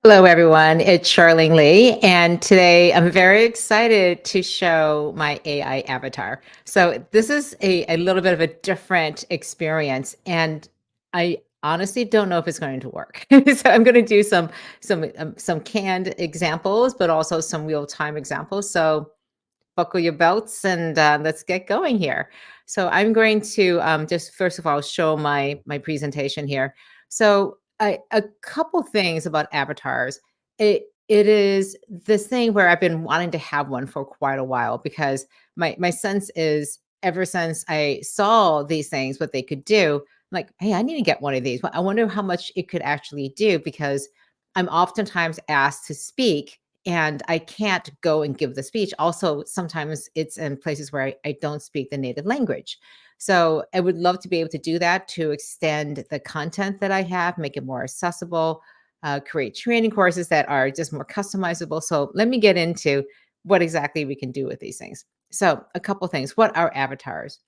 Hello, everyone. It's Charlene Lee, and today I'm very excited to show my AI avatar. So this is a little bit of a different experience, and I honestly don't know if it's going to work. So I'm going to do some canned examples, but also some real time examples. So buckle your belts and let's get going here. So I'm going to just first of all show my presentation here. So a couple things about avatars. It is this thing where I've been wanting to have one for quite a while because my sense is ever since I saw these things, what they could do, I'm like, hey, I need to get one of these. I wonder how much it could actually do because I'm oftentimes asked to speak and I can't go and give the speech. Also, sometimes it's in places where I don't speak the native language. So I would love to be able to do that to extend the content that I have, make it more accessible, create training courses that are just more customizable. So let me get into what exactly we can do with these things. So a couple things. What are avatars?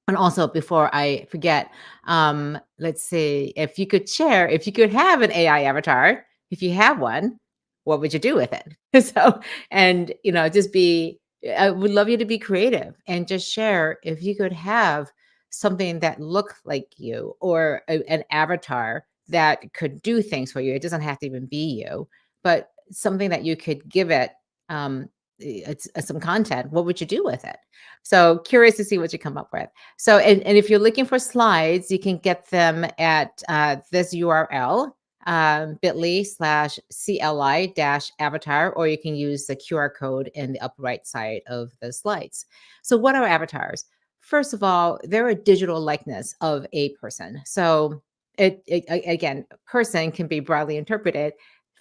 And also, before I forget, let's see, if you could share, if you could have an AI avatar, if you have one, what would you do with it? So, and just be, I would love you to be creative and just share if you could have something that looked like you or an avatar that could do things for you. It doesn't have to even be you, but something that you could give it some content. What would you do with it? So curious to see what you come up with. So, and if you're looking for slides, you can get them at this URL, bit.ly/CLI dash avatar, or you can use the QR code in the upper right side of the slides. So what are avatars? First of all, they're a digital likeness of a person. So again, person can be broadly interpreted.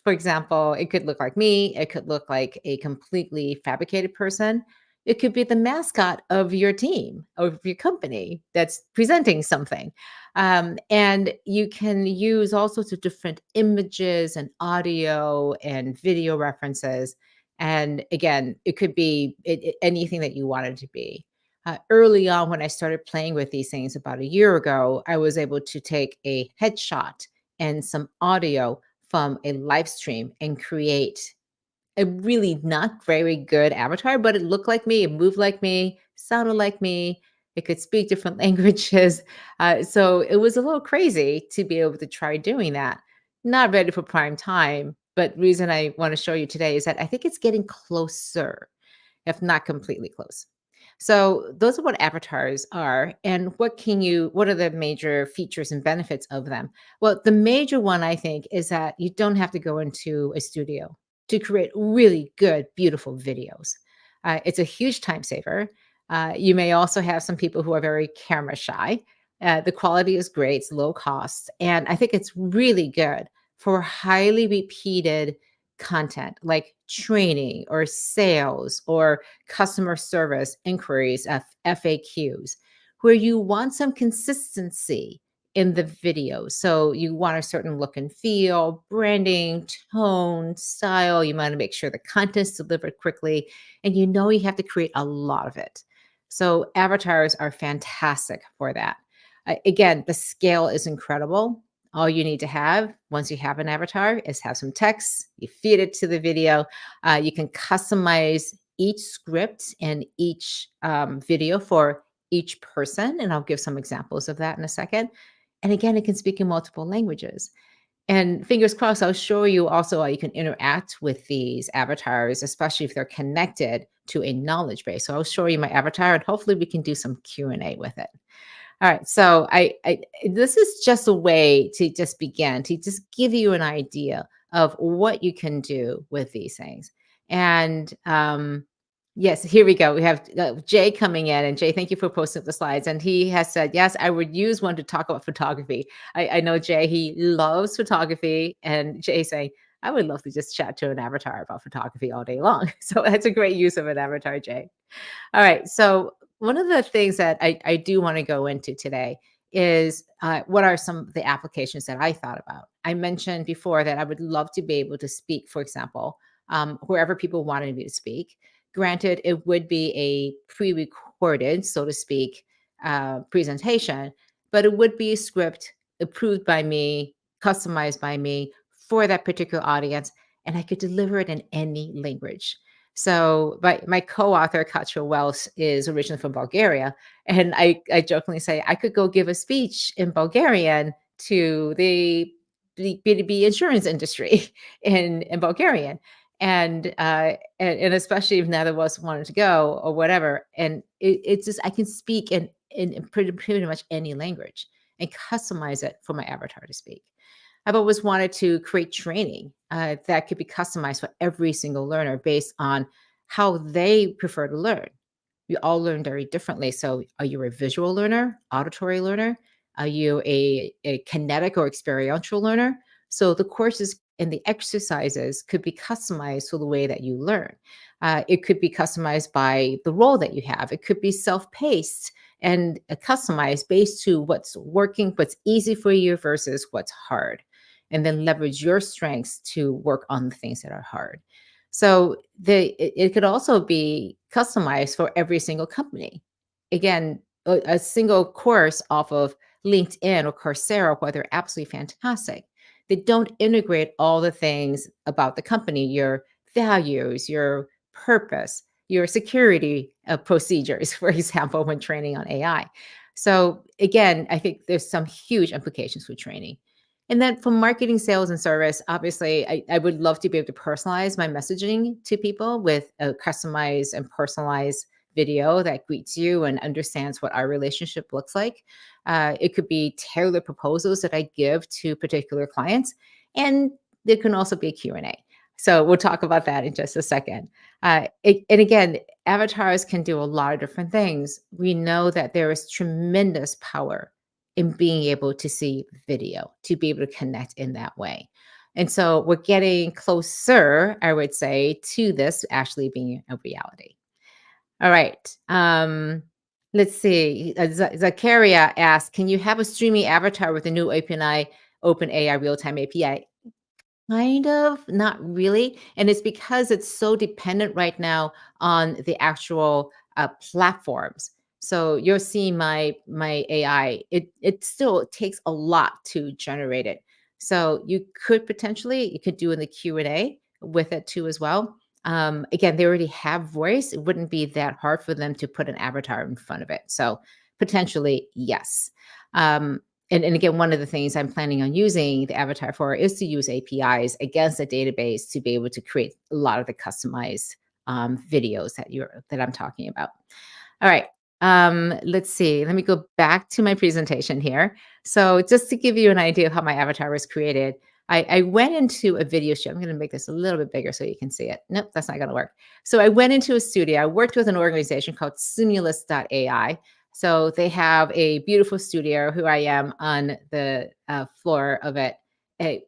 For example, it could look like me. It could look like a completely fabricated person. It could be the mascot of your team, of your company that's presenting something. And you can use all sorts of different images and audio and video references. And again, it could be anything that you want it to be. Early on, when I started playing with these things about a year ago, I was able to take a headshot and some audio from a live stream and create a really not very good avatar, but it looked like me, it moved like me, sounded like me. It could speak different languages. So it was a little crazy to be able to try doing that. Not ready for prime time, but reason I want to show you today is that I think it's getting closer, if not completely close. So those are what avatars are and what are the major features and benefits of them? Well, the major one I think is that you don't have to go into a studio to create really good, beautiful videos. It's a huge time saver. You may also have some people who are very camera shy. The quality is great, it's low cost, and I think it's really good for highly repeated content like training or sales or customer service inquiries, FAQs, where you want some consistency in the video. So you want a certain look and feel, branding, tone, style. You want to make sure the content's delivered quickly, and you have to create a lot of it. So avatars are fantastic for that. Again, the scale is incredible. All you need to have once you have an avatar is have some text, you feed it to the video. You can customize each script and each video for each person. And I'll give some examples of that in a second. And again, it can speak in multiple languages. And fingers crossed, I'll show you also how you can interact with these avatars, especially if they're connected to a knowledge base. So I'll show you my avatar and hopefully we can do some Q&A with it. All right, so I this is just a way to just begin to just give you an idea of what you can do with these things. And yes, here we go. We have Jay coming in, and Jay, thank you for posting the slides. And he has said, yes, I would use one to talk about photography. I know Jay, he loves photography, and Jay saying, I would love to just chat to an avatar about photography all day long. So that's a great use of an avatar, Jay. All right. So one of the things that I do want to go into today is what are some of the applications that I thought about. I mentioned before that I would love to be able to speak, for example, wherever people wanted me to speak. Granted, it would be a pre-recorded, so to speak, presentation, but it would be a script approved by me, customized by me for that particular audience, and I could deliver it in any language. So, my co-author Katja Wells is originally from Bulgaria, and I jokingly say I could go give a speech in Bulgarian to the B2B insurance industry in Bulgarian. And especially if neither of us wanted to go or whatever. And it's just I can speak in pretty much any language and customize it for my avatar to speak. I've always wanted to create training that could be customized for every single learner based on how they prefer to learn. We all learn very differently. So, are you a visual learner, auditory learner? Are you a kinetic or experiential learner? So, the courses and the exercises could be customized to the way that you learn. It could be customized by the role that you have. It could be self-paced and customized based to what's working, what's easy for you versus what's hard, and then leverage your strengths to work on the things that are hard. So it could also be customized for every single company. Again, a single course off of LinkedIn or Coursera, where they're absolutely fantastic, they don't integrate all the things about the company, your values, your purpose, your security procedures, for example, when training on AI. So again, I think there's some huge implications for training. And then for marketing, sales, and service, obviously, I would love to be able to personalize my messaging to people with a customized and personalized video that greets you and understands what our relationship looks like. It could be tailored proposals that I give to particular clients, and there can also be a Q&A. So we'll talk about that in just a second. And again, avatars can do a lot of different things. We know that there is tremendous power in being able to see video, to be able to connect in that way. And so we're getting closer, I would say, to this actually being a reality. All right. Let's see. Zakaria asked, can you have a streaming avatar with a new OpenAI real-time API? Kind of, not really, and it's because it's so dependent right now on the actual, platforms. So you'll see my AI, it still takes a lot to generate it. So you could do in the Q&A with it too as well. Again, they already have voice. It wouldn't be that hard for them to put an avatar in front of it. So potentially, yes. And again, one of the things I'm planning on using the avatar for is to use APIs against the database to be able to create a lot of the customized videos that I'm talking about. All right. Let's see. Let me go back to my presentation here. So just to give you an idea of how my avatar was created, I went into a video show. I'm going to make this a little bit bigger so you can see it. Nope, that's not going to work. So I went into a studio. I worked with an organization called Simulus.ai. So they have a beautiful studio. Who I am on the floor of it,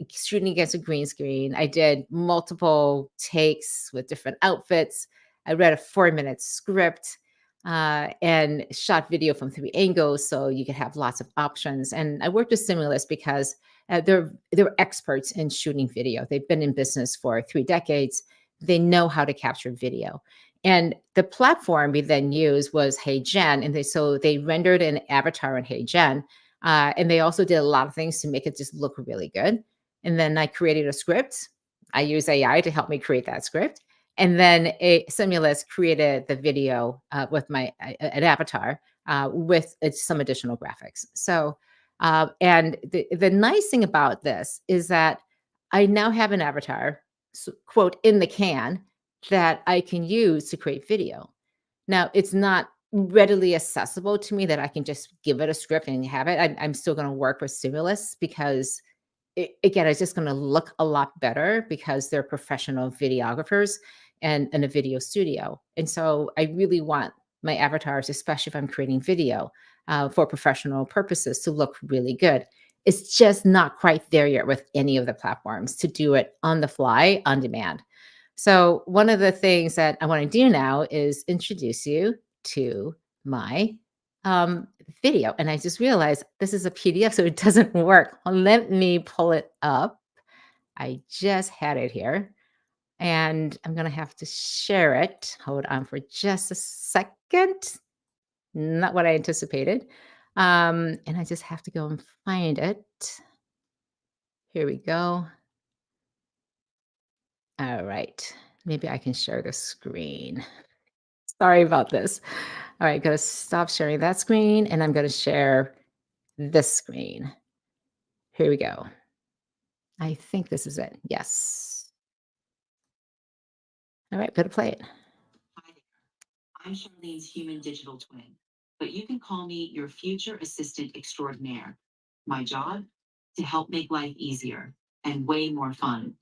shooting against a green screen. I did multiple takes with different outfits. I read a 4-minute script and shot video from 3 angles, so you could have lots of options. And I worked with Simulus because they're experts in shooting video. They've been in business for 3 decades. They know how to capture video. And the platform we then used was HeyGen, and they rendered an avatar in HeyGen, and they also did a lot of things to make it just look really good. And then I created a script. I used AI to help me create that script, and then a Simulus created the video with an avatar with some additional graphics. So, and the nice thing about this is that I now have an avatar, quote, in the can that I can use to create video. Now, it's not readily accessible to me that I can just give it a script and have it. I'm still going to work with Simulus because again, it's just going to look a lot better because they're professional videographers and in a video studio. And so I really want my avatars, especially if I'm creating video for professional purposes, to look really good. It's just not quite there yet with any of the platforms to do it on the fly, on demand. So one of the things that I want to do now is introduce you to my video. And I just realized this is a PDF, so it doesn't work. Let me pull it up. I just had it here and I'm going to have to share it. Hold on for just a second. Not what I anticipated. And I just have to go and find it. Here we go. All right. Maybe I can share the screen. Sorry about this. All right, going to stop sharing that screen and I'm going to share this screen. Here we go. I think this is it. Yes. All right, going to play it. Hi there. I'm Charlene's human digital twin, but you can call me your future assistant extraordinaire. My job? To help make life easier and way more fun.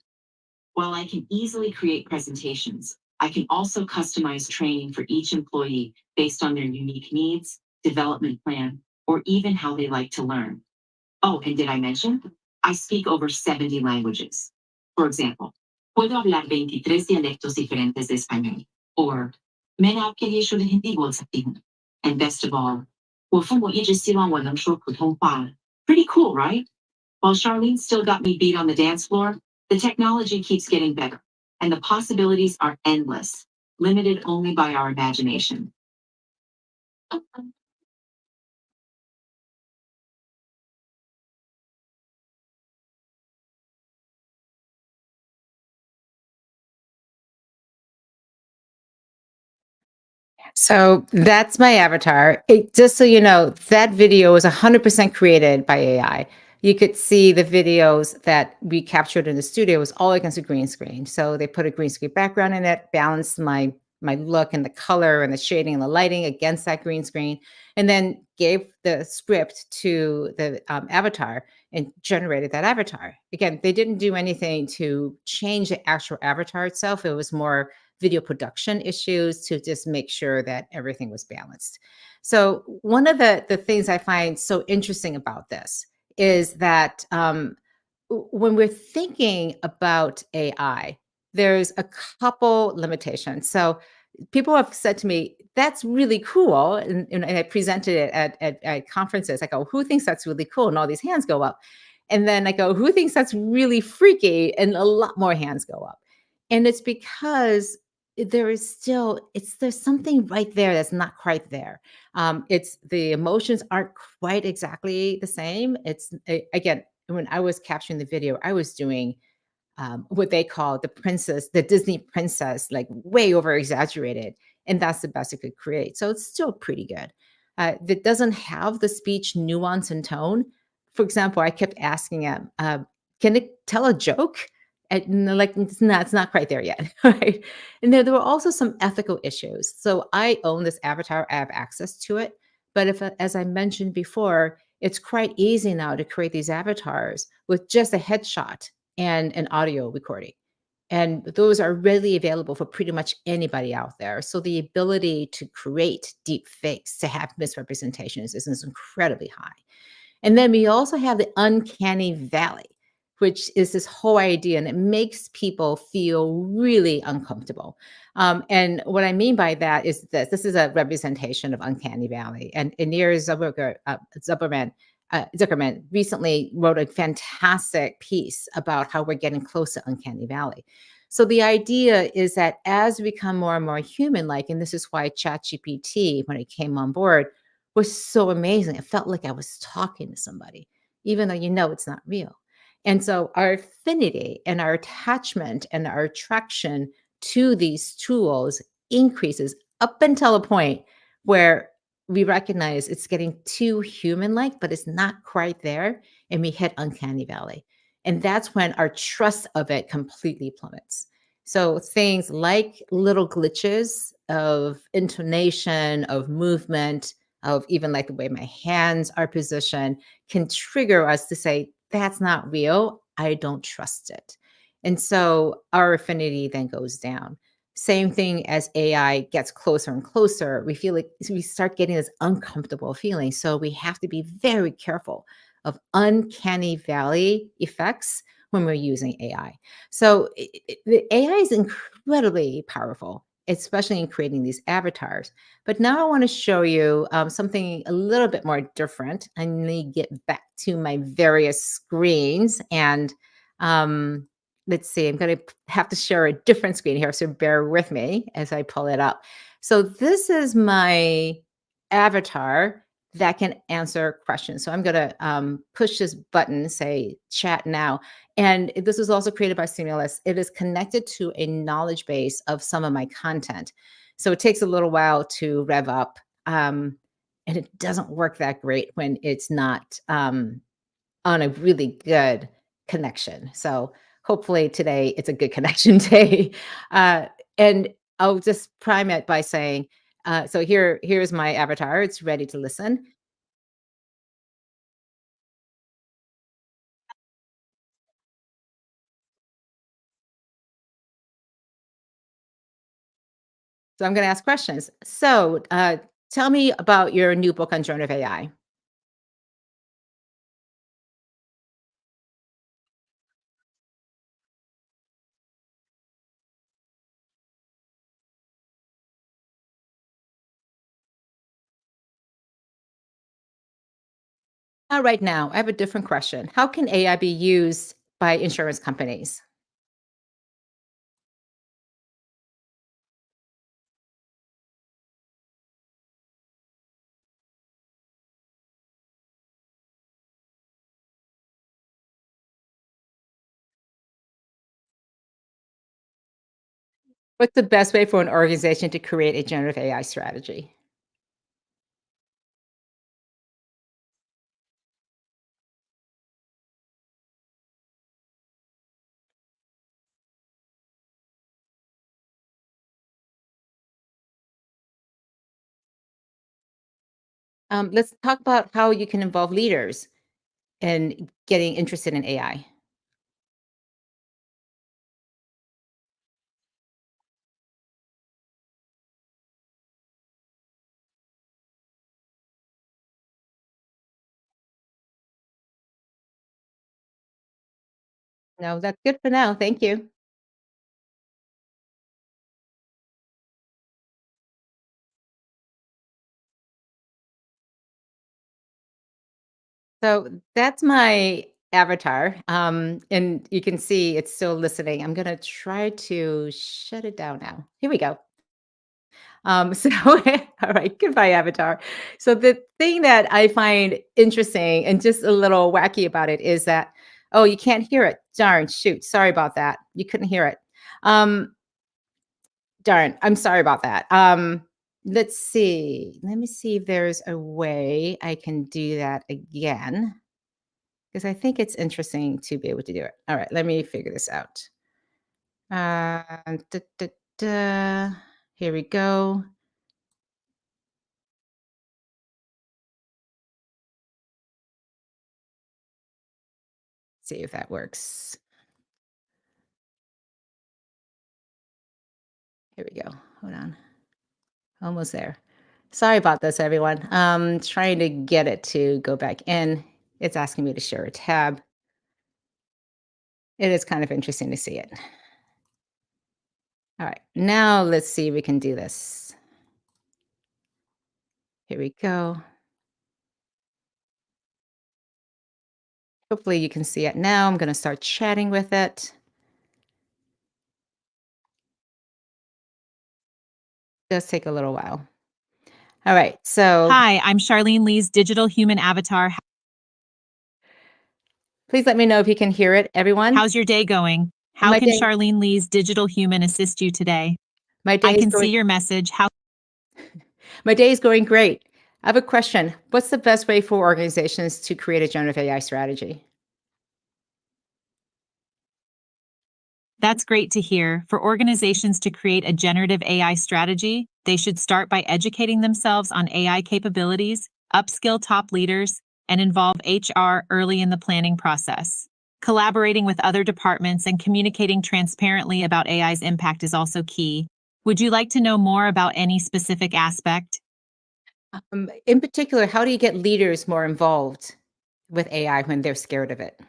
While I can easily create presentations, I can also customize training for each employee based on their unique needs, development plan, or even how they like to learn. Oh, and did I mention? I speak over 70 languages. For example, puedo hablar 23 dialectos diferentes de español. Or, मैं आपके लिए शुद्ध हिंदी बोल सकती हूँ. And best of all, 我父母一直希望我能说普通话. Pretty cool, right? While Charlene still got me beat on the dance floor, the technology keeps getting better, and the possibilities are endless, limited only by our imagination. So that's my avatar. Just so you know, that video was 100% created by AI. You could see the videos that we captured in the studio was all against a green screen. So they put a green screen background in it, balanced my look and the color and the shading and the lighting against that green screen, and then gave the script to the avatar and generated that avatar. Again, they didn't do anything to change the actual avatar itself. It was more video production issues to just make sure that everything was balanced. So one of the things I find so interesting about this is that when we're thinking about AI, there's a couple limitations. So people have said to me, "That's really cool," and I presented it at conferences. I go, "Who thinks that's really cool?" And all these hands go up. And then I go, "Who thinks that's really freaky?" And a lot more hands go up. And it's because there is still there's something right there that's not quite there. It's the emotions aren't quite exactly the same. Again, when I was capturing the video, I was doing what they call the Disney princess, like way over exaggerated. And that's the best it could create. So it's still pretty good. That doesn't have the speech nuance and tone. For example, I kept asking him, can it tell a joke? And they're like, it's not quite there yet. Right. And there were also some ethical issues. So I own this avatar, I have access to it. But if, as I mentioned before, it's quite easy now to create these avatars with just a headshot and an audio recording. And those are readily available for pretty much anybody out there. So the ability to create deep fakes, to have misrepresentations is incredibly high. And then we also have the uncanny valley, which is this whole idea, and it makes people feel really uncomfortable. And what I mean by that is this is a representation of uncanny valley. And Nir Zuckerman recently wrote a fantastic piece about how we're getting close to uncanny valley. So the idea is that as we become more and more human-like, and this is why ChatGPT, when it came on board, was so amazing. It felt like I was talking to somebody, even though you know it's not real. And so our affinity and our attachment and our attraction to these tools increases up until a point where we recognize it's getting too human like, but it's not quite there. And we hit uncanny valley. And that's when our trust of it completely plummets. So things like little glitches of intonation, of movement, of even like the way my hands are positioned can trigger us to say, that's not real. I don't trust it. And so our affinity then goes down. Same thing as AI gets closer and closer, we feel like we start getting this uncomfortable feeling. So we have to be very careful of uncanny valley effects when we're using AI. So the AI is incredibly powerful, especially in creating these avatars. But now I want to show you something a little bit more different. I need to get back to my various screens and let's see, I'm going to have to share a different screen here. So bear with me as I pull it up. So this is my avatar. that can answer questions. So I'm going to push this button, say chat now. And this was also created by Stimulus. It is connected to a knowledge base of some of my content. So it takes a little while to rev up. And it doesn't work that great when it's not on a really good connection. So hopefully today it's a good connection day. Uh, and I'll just prime it by saying, so here's my avatar. It's ready to listen. So I'm going to ask questions. So tell me about your new book on generative AI. Right now, I have a different question. How can AI be used by insurance companies? What's the best way for an organization to create a generative AI strategy? Let's talk about how you can involve leaders in getting interested in AI. No, that's good for now. Thank you. So that's my avatar. And you can see it's still listening. I'm going to try to shut it down now. Here we go. So, all right, goodbye, avatar. So, the thing that I find interesting and just a little wacky about it is that, oh, you can't hear it. Darn, shoot. Sorry about that. You couldn't hear it. Um, Darn, I'm sorry about that. Let's see. Let me see if there's a way I can do that again because I think it's interesting to be able to do it. All right, let me figure this out. Da, da, da. Here we go. See if that works. Here we go. Hold on. Almost there. Sorry about this, everyone. Trying to get it to go back in. It's asking me to share a tab. It is kind of interesting to see it. All right. Now let's see if we can do this. Here we go. Hopefully you can see it now. I'm going to start chatting with it. Does take a little while. All right. So Hi, I'm Charlene Lee's digital human avatar. please let me know if you can hear it, everyone. How's your day going? How My can day, Charlene Lee's digital human assist you today? my day I is can see going. your message. My day is going great. I have a question. What's the best way for organizations to create a generative AI strategy? That's great to hear. For organizations to create a generative AI strategy, they should start by educating themselves on AI capabilities, upskill top leaders, and involve HR early in the planning process. Collaborating with other departments and communicating transparently about AI's impact is also key. Would you like to know more about any specific aspect? In particular, how do you get leaders more involved with AI when they're scared of it?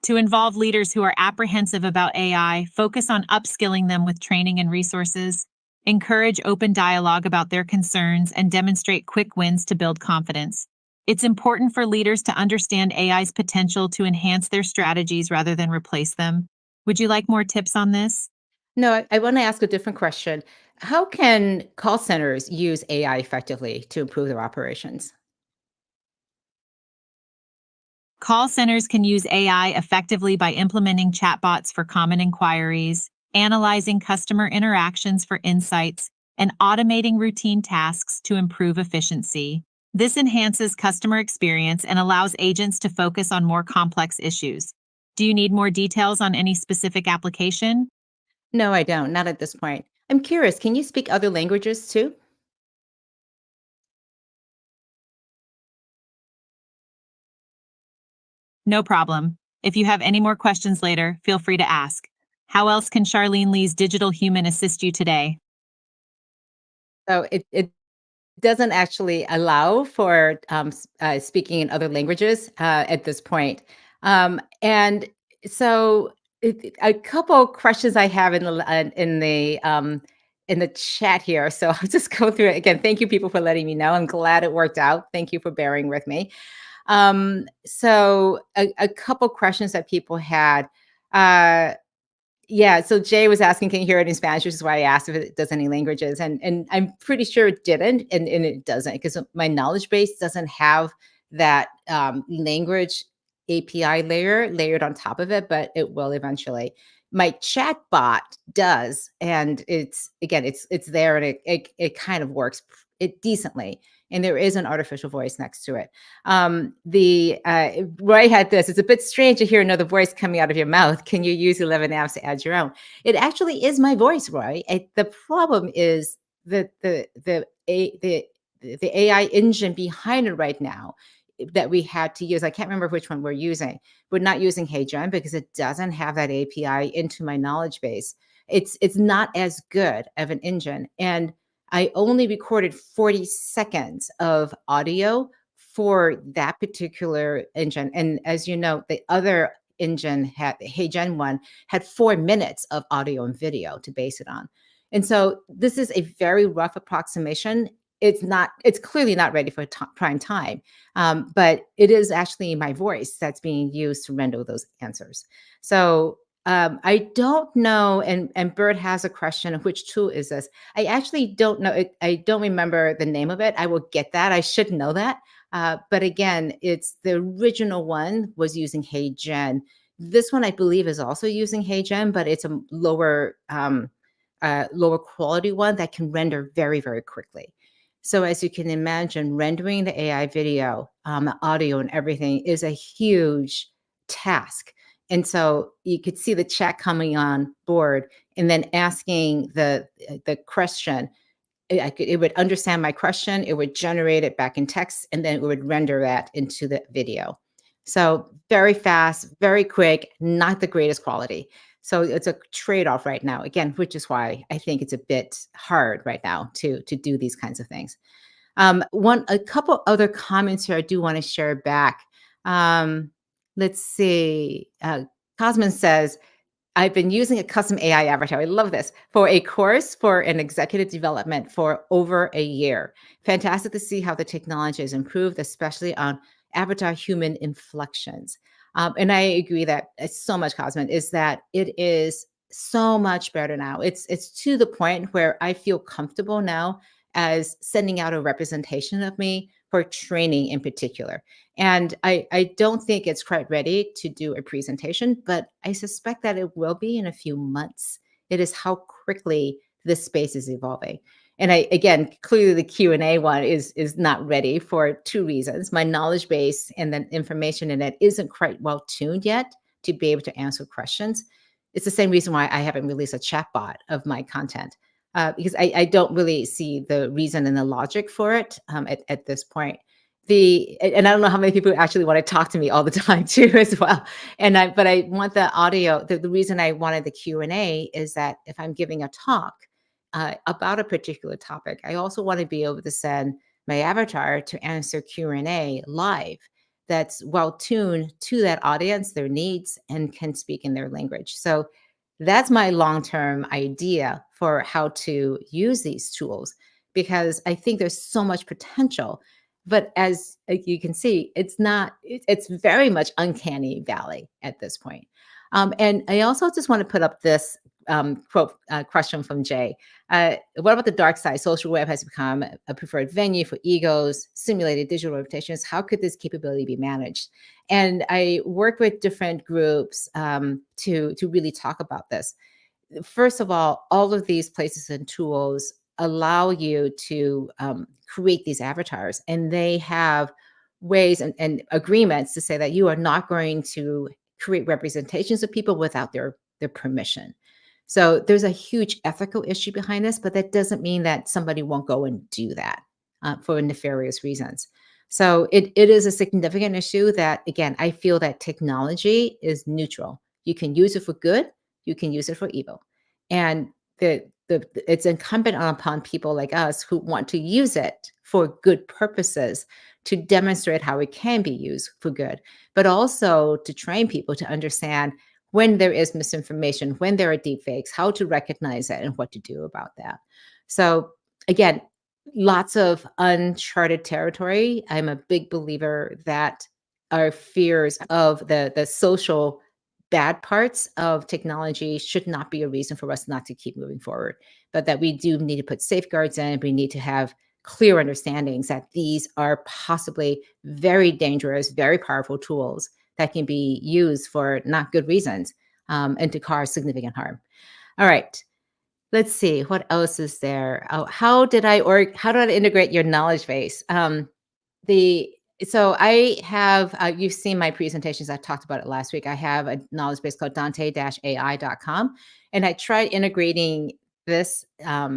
To involve leaders who are apprehensive about AI, focus on upskilling them with training and resources, encourage open dialogue about their concerns, and demonstrate quick wins to build confidence. It's important for leaders to understand AI's potential to enhance their strategies rather than replace them. Would you like more tips on this? No, I want to ask a different question. How can call centers use AI effectively to improve their operations? Call centers can use AI effectively by implementing chatbots for common inquiries, analyzing customer interactions for insights, and automating routine tasks to improve efficiency. This enhances customer experience and allows agents to focus on more complex issues. Do you need more details on any specific application? No, I don't. Not at this point. I'm curious, can you speak other languages too? No problem. If you have any more questions later, feel free to ask. How else can Charlene Lee's digital human assist you today? So it doesn't actually allow for speaking in other languages at this point. And so, a couple questions I have in the chat here. So I'll just go through it again. Thank you, people, for letting me know. I'm glad it worked out. Thank you for bearing with me. So a couple questions that people had. Uh, yeah, so Jay was asking, "Can you hear it in Spanish?" Which is why I asked if it does any languages, and I'm pretty sure it didn't, and it doesn't because my knowledge base doesn't have that language API layered on top of it, but it will eventually. My chat bot does, and it's again, it's there, and it kind of works it decently, and there is an artificial voice next to it. Roy had this. It's a bit strange to hear another voice coming out of your mouth. Can you use 11 apps to add your own? It actually is my voice, Roy. The problem is that the AI engine behind it right now that we had to use. I can't remember which one we're using. We're not using HeyGen because it doesn't have that API into my knowledge base. It's not as good of an engine, and I only recorded 40 seconds of audio for that particular engine. And as you know, the other engine had the HeyGen one had 4 minutes of audio and video to base it on. And so this is a very rough approximation. It's clearly not ready for prime time, but it is actually my voice that's being used to render those answers. So I don't know. And Bird has a question of which tool is this? I actually don't know. I don't remember the name of it. I will get that. I should know that. But again, it's the original one was using HeyGen. This one, I believe, is also using HeyGen, but it's a lower quality one that can render very, very quickly. So as you can imagine, rendering the AI video, audio, and everything is a huge task. And so you could see the chat coming on board, and then asking the question, it would understand my question, it would generate it back in text, and then it would render that into the video. So very fast, very quick, not the greatest quality. So it's a trade-off right now, again, which is why I think it's a bit hard right now to do these kinds of things. A couple other comments here I do want to share back. Um, let's see. Cosmin says, I've been using a custom AI avatar. I love this for a course for an executive development for over a year. Fantastic to see how the technology has improved, especially on avatar human inflections. And I agree that it's so much, Cosmin, is that it is so much better now. It's to the point where I feel comfortable now as sending out a representation of me for training in particular. And I don't think it's quite ready to do a presentation, but I suspect that it will be in a few months. It is how quickly this space is evolving. And again, clearly the Q&A one is not ready for two reasons. My knowledge base and the information in it isn't quite well tuned yet to be able to answer questions. It's the same reason why I haven't released a chatbot of my content, because I don't really see the reason and the logic for it at this point. And I don't know how many people actually want to talk to me all the time too as well. But I want the audio. The reason I wanted the Q&A is that if I'm giving a talk about a particular topic, I also want to be able to send my avatar to answer Q&A live that's well tuned to that audience, their needs, and can speak in their language. So that's my long-term idea for how to use these tools, because I think there's so much potential. But as you can see, it's very much uncanny valley at this point. And I also just want to put up this question from Jay. What about the dark side? Social web has become a preferred venue for egos, simulated digital reputations. How could this capability be managed? And I work with different groups to really talk about this. First of all of these places and tools allow you to create these avatars, and they have ways and agreements to say that you are not going to create representations of people without their permission. So there's a huge ethical issue behind this, but that doesn't mean that somebody won't go and do that for nefarious reasons. So it is a significant issue that, again, I feel that technology is neutral. You can use it for good, you can use it for evil. And it's incumbent upon people like us who want to use it for good purposes to demonstrate how it can be used for good, but also to train people to understand when there is misinformation, when there are deepfakes, how to recognize it and what to do about that. So again, lots of uncharted territory. I'm a big believer that our fears of the social bad parts of technology should not be a reason for us not to keep moving forward, but that we do need to put safeguards in. We need to have clear understandings that these are possibly very dangerous, very powerful tools that can be used for not good reasons and to cause significant harm. All right. Let's see what else is there. Oh, how did I integrate your knowledge base? The So I have you've seen my presentations. I talked about it last week. I have a knowledge base called dante-ai.com, and I tried integrating this I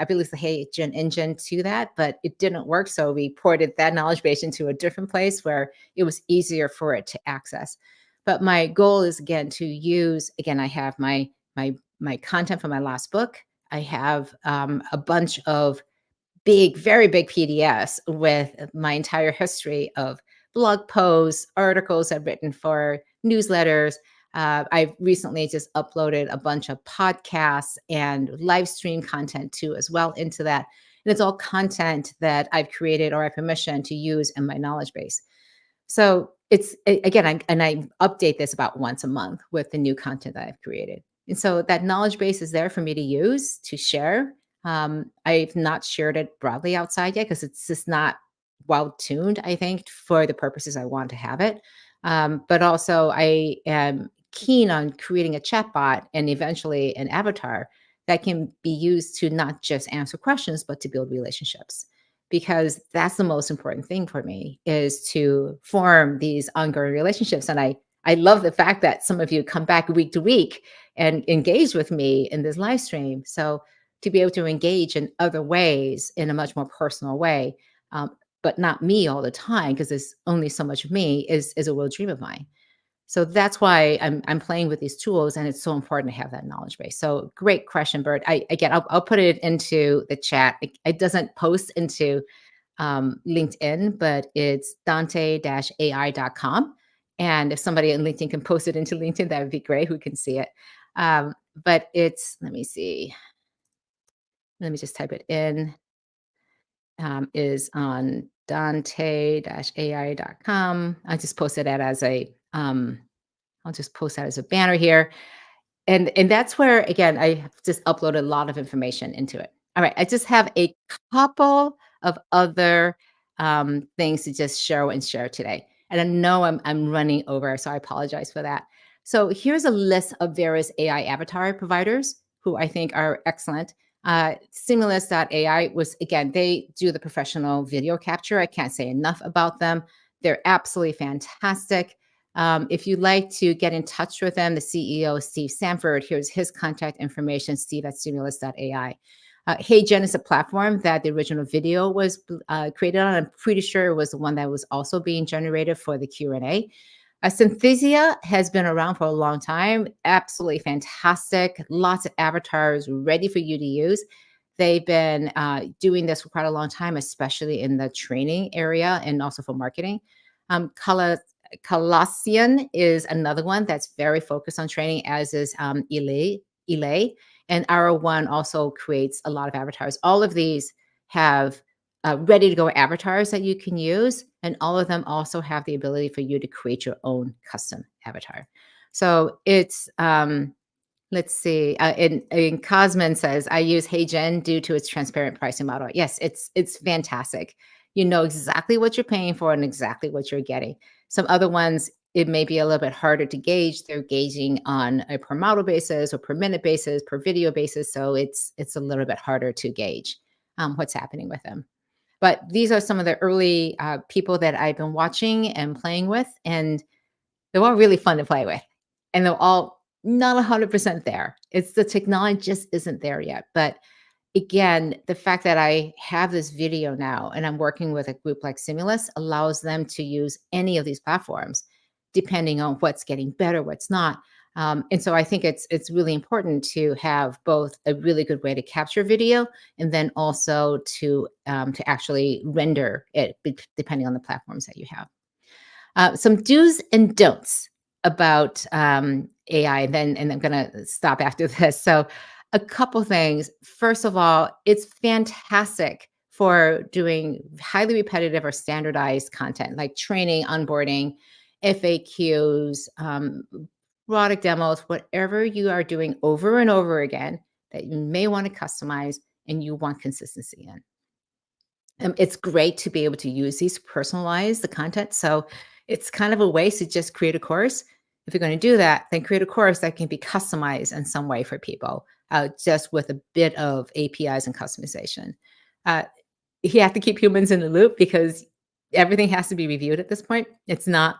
believe it's the Hey Gen engine to that, but it didn't work. So we ported that knowledge base into a different place where it was easier for it to access. But my goal is again to use again. I have my content from my last book. I have a bunch of very big PDFs with my entire history of blog posts, articles I've written for newsletters. I've recently just uploaded a bunch of podcasts and live stream content too, as well, into that. And it's all content that I've created or I have permission to use in my knowledge base. So again, I update this about once a month with the new content that I've created. And so that knowledge base is there for me to use, to share. I've not shared it broadly outside yet because it's just not well tuned, I think, for the purposes I want to have it. But also, I am keen on creating a chatbot and eventually an avatar that can be used to not just answer questions, but to build relationships. Because that's the most important thing for me is to form these ongoing relationships. And I love the fact that some of you come back week to week and engage with me in this live stream. So to be able to engage in other ways in a much more personal way, but not me all the time because there's only so much of me is a real dream of mine. So that's why I'm playing with these tools, and it's so important to have that knowledge base. So great question, Bert. I'll put it into the chat. It doesn't post into LinkedIn, but it's dante-ai.com. And if somebody on LinkedIn can post it into LinkedIn, that would be great. Who can see it? But let me see. Let me just type it in. Is on dante-ai.com. I just posted that as I'll just post that as a banner here. And that's where again I have just uploaded a lot of information into it. All right, I just have a couple of other things to just share today, and I know I'm running over, so I apologize for that. So here's a list of various AI avatar providers who I think are excellent. Simulus.ai was again they do the professional video capture. I can't say enough about them. They're absolutely fantastic. If you'd like to get in touch with them, the CEO, Steve Sanford, here's his contact information, steve at stimulus.ai. HeyGen is a platform that the original video was created on. I'm pretty sure it was the one that was also being generated for the Q&A. Synthesia has been around for a long time. Absolutely fantastic. Lots of avatars ready for you to use. They've been doing this for quite a long time, especially in the training area and also for marketing. Colossian is another one that's very focused on training, as is Elay. And Arrow One also creates a lot of avatars. All of these have ready to go avatars that you can use. And all of them also have the ability for you to create your own custom avatar. So it's Let's see. In Cosman says, I use HeyGen due to its transparent pricing model. Yes, it's fantastic. You know exactly what you're paying for and exactly what you're getting. Some other ones, it may be a little bit harder to gauge. They're gauging on a per model basis or per minute basis, per video basis. So it's a little bit harder to gauge what's happening with them. But these are some of the early people that I've been watching and playing with, and they're all really fun to play with, and they're all not 100% there. It's the technology just isn't there yet. But again, the fact that I have this video now and I'm working with a group like Simulus allows them to use any of these platforms, depending on what's getting better, what's not. And so I think it's really important to have both a really good way to capture video and then also to actually render it, depending on the platforms that you have. Some do's and don'ts about AI, and I'm going to stop after this. So, a couple things. First of all, it's fantastic for doing highly repetitive or standardized content like training, onboarding, FAQs, product demos, whatever you are doing over and over again that you may want to customize and you want consistency in. It's great to be able to use these to personalize the content. So it's kind of a waste to just create a course. If you're going to do that, then create a course that can be customized in some way for people, just with a bit of APIs and customization. Uh, you have to keep humans in the loop because everything has to be reviewed at this point. It's not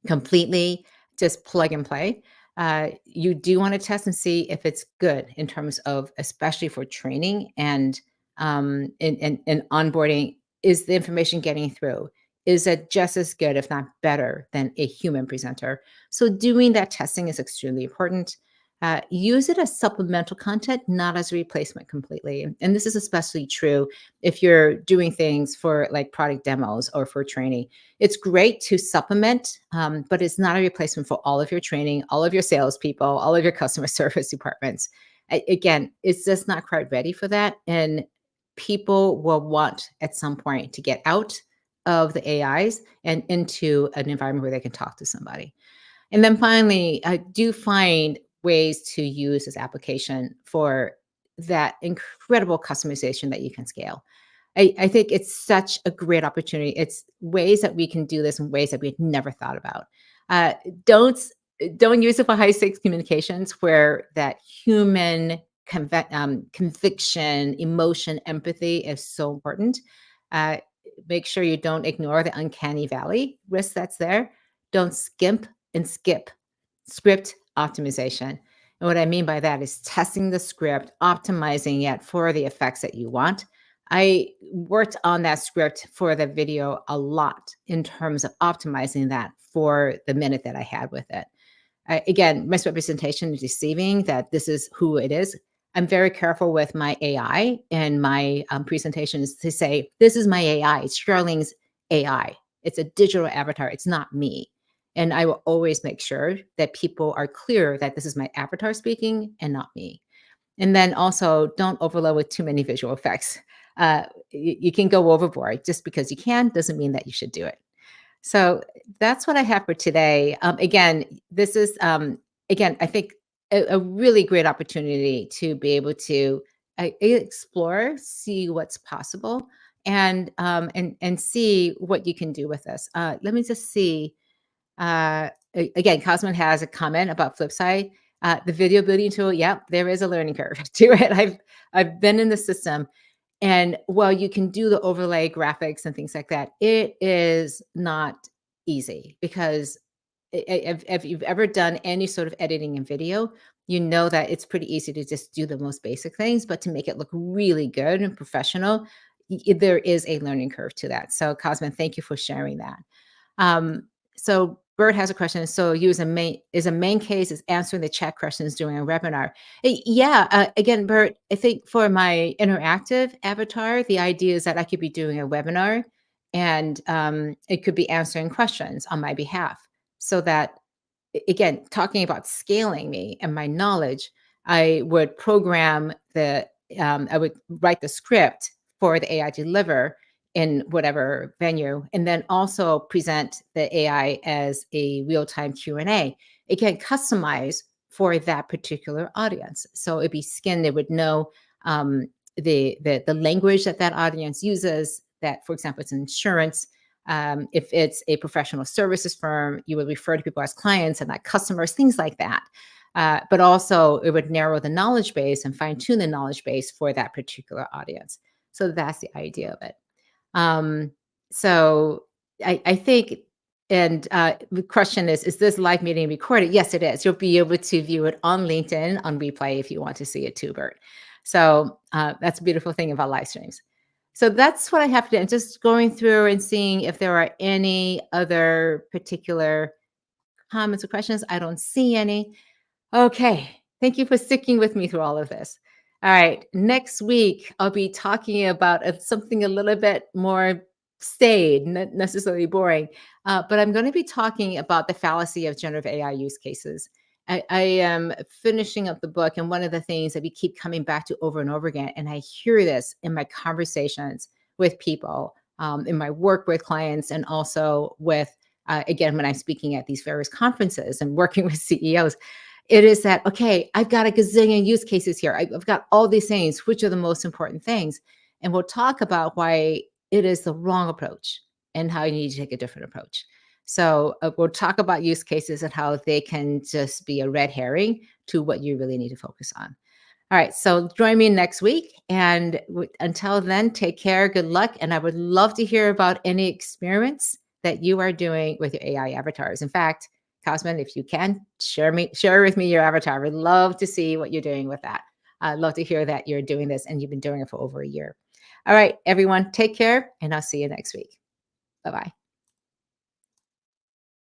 completely just plug and play. You do want to test and see if it's good in terms of, especially for training and onboarding. Is the information getting through? Is it just as good, if not better, than a human presenter? So doing that testing is extremely important. Use it as supplemental content, not as a replacement completely. And this is especially true if you're doing things for like product demos or for training. It's great to supplement, but it's not a replacement for all of your training, all of your salespeople, all of your customer service departments. Again, it's just not quite ready for that. And people will want at some point to get out of the AIs and into an environment where they can talk to somebody. And then finally, I do find ways to use this application for that incredible customization that you can scale. I think it's such a great opportunity. It's ways that we can do this in ways that we had never thought about. Uh, don't don't use it for high stakes communications where that human conviction, emotion, empathy is so important. Uh, Make sure you don't ignore the uncanny valley risk that's there. Don't skimp and skip script optimization. And what I mean by that is testing the script, optimizing it for the effects that you want. I worked on that script for the video a lot in terms of optimizing that for the minute that I had with it. Again, misrepresentation is deceiving that this is who it is. I'm very careful with my AI and my presentations to say, this is my AI. It's Sterling's AI. It's a digital avatar. It's not me. And I will always make sure that people are clear that this is my avatar speaking and not me. And then also don't overload with too many visual effects. You can go overboard. Just because you can doesn't mean that you should do it. So that's what I have for today. Again, this is again, I think a really great opportunity to be able to explore, see what's possible, and see what you can do with this. Let me just see. Again, Cosman has a comment about Flipside. The video building tool, yeah, there is a learning curve to it. I've been in the system, and while you can do the overlay graphics and things like that, it is not easy because if you've ever done any sort of editing in video, you know that it's pretty easy to just do the most basic things, but to make it look really good and professional, there is a learning curve to that. So, Cosman, thank you for sharing that. So Bert has a question. So use a main case is answering the chat questions during a webinar. Yeah. Again, Bert, I think for my interactive avatar, the idea is that I could be doing a webinar and it could be answering questions on my behalf so that, again, talking about scaling me and my knowledge, I would program I would write the script for the AI to deliver in whatever venue, and then also present the AI as a real-time Q&A. Again, customize for that particular audience. So it'd be skin, they would know um, the language that that audience uses. That, for example, it's insurance. If it's a professional services firm, you would refer to people as clients and not customers, things like that. But also, it would narrow the knowledge base and fine tune the knowledge base for that particular audience. So that's the idea of it. Um, so I think, and the question is this live meeting recorded? Yes, it is. You'll be able to view it on LinkedIn on replay if you want to see it too, Bert. So that's a beautiful thing about live streams. So that's what I have to do. I'm just going through and seeing if there are any other particular comments or questions. I don't see any. Okay. Thank you for sticking with me through all of this. All right. Next week, I'll be talking about something a little bit more staid, not necessarily boring, but I'm going to be talking about the fallacy of generative AI use cases. I am finishing up the book, and one of the things that we keep coming back to over and over again, and I hear this in my conversations with people, in my work with clients, and also with, again, when I'm speaking at these various conferences and working with CEOs, it is that, okay, I've got a gazillion use cases here. I've got all these things. Which are the most important things? And we'll talk about why it is the wrong approach and how you need to take a different approach. So we'll talk about use cases and how they can just be a red herring to what you really need to focus on. All right. So join me next week. And until then, take care. Good luck. And I would love to hear about any experiments that you are doing with your AI avatars. In fact, Cosmin, if you can, share with me your avatar. We'd love to see what you're doing with that. I'd love to hear that you're doing this and you've been doing it for over a year. All right, everyone, take care, and I'll see you next week. Bye-bye.